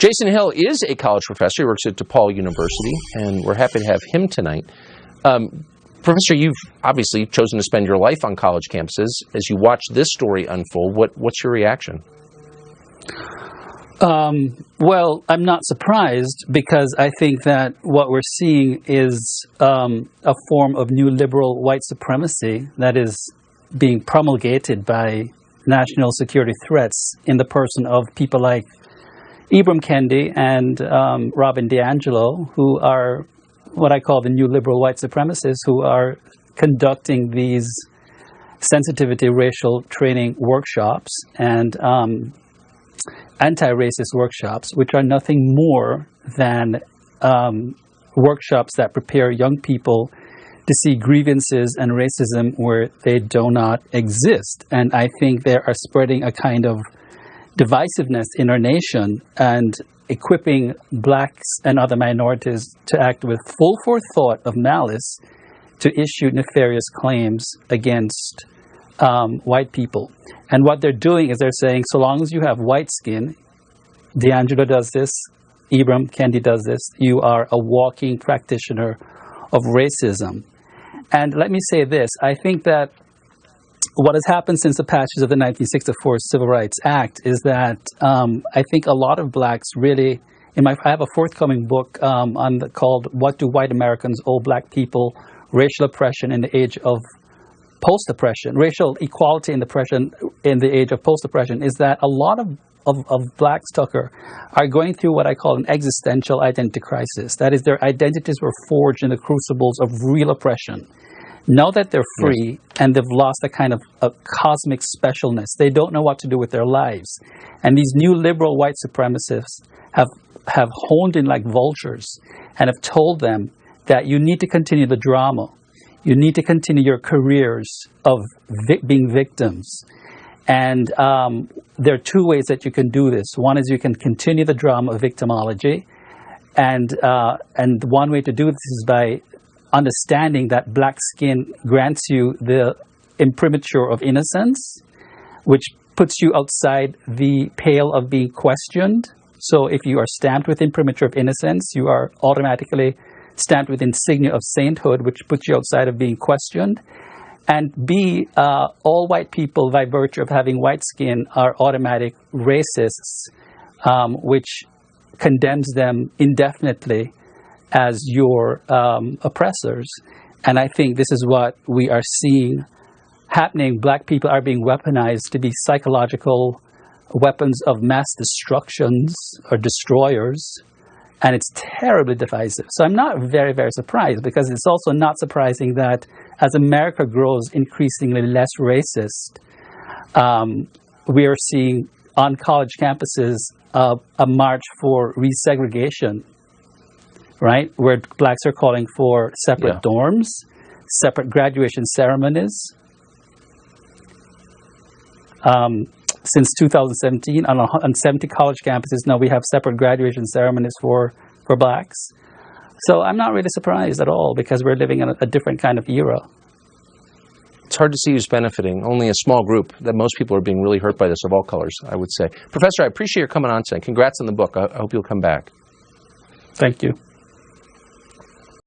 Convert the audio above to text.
Jason Hill is a college professor. He works at DePaul University, and we're happy to have him tonight. Professor, you've obviously chosen to spend your life on college campuses. As you watch this story unfold, what's your reaction? Well, I'm not surprised, because I think that what we're seeing is a form of new liberal white supremacy that is being promulgated by national security threats in the person of people like Ibram Kendi and Robin DiAngelo, who are what I call the new liberal white supremacists, who are conducting these sensitivity racial training workshops and anti-racist workshops, which are nothing more than workshops that prepare young people to see grievances and racism where they do not exist. And I think they are spreading a kind of divisiveness in our nation and equipping blacks and other minorities to act with full forethought of malice to issue nefarious claims against white people. And what they're doing is they're saying, so long as you have white skin, DiAngelo does this, Ibram Kendi does this, you are a walking practitioner of racism. And let me say this, I think that what has happened since the passage of the 1964 Civil Rights Act is that I think a lot of blacks really, I have a forthcoming book called What Do White Americans Owe Black People? Racial Oppression in the Age of Post-Oppression, Racial Equality in the Age of Post-Oppression, is that a lot of blacks, Tucker, are going through what I call an existential identity crisis. That is, their identities were forged in the crucibles of real oppression. Now that they're free and they've lost a kind of a cosmic specialness, they don't know what to do with their lives. And these new liberal white supremacists have honed in like vultures and have told them that you need to continue the drama. You need to continue your careers of being victims. And there are two ways that you can do this. One is you can continue the drama of victimology. And one way to do this is by understanding that black skin grants you the imprimatur of innocence, which puts you outside the pale of being questioned. So if you are stamped with imprimatur of innocence, you are automatically stamped with insignia of sainthood, which puts you outside of being questioned. And B, all white people, by virtue of having white skin, are automatic racists, which condemns them indefinitely as your oppressors. And I think this is what we are seeing happening. Black people are being weaponized to be psychological weapons of mass destructions or destroyers. And it's terribly divisive. So I'm not very, very surprised, because it's also not surprising that as America grows increasingly less racist, we are seeing on college campuses a march for resegregation, right? Where blacks are calling for separate dorms, separate graduation ceremonies. Since 2017, on 70 college campuses now we have separate graduation ceremonies for blacks. So I'm not really surprised at all, because we're living in a different kind of era. It's hard to see who's benefiting. Only a small group. That most people are being really hurt by this, of all colors, I would say. Professor, I appreciate your coming on tonight. Congrats on the book. I hope you'll come back. Thank you.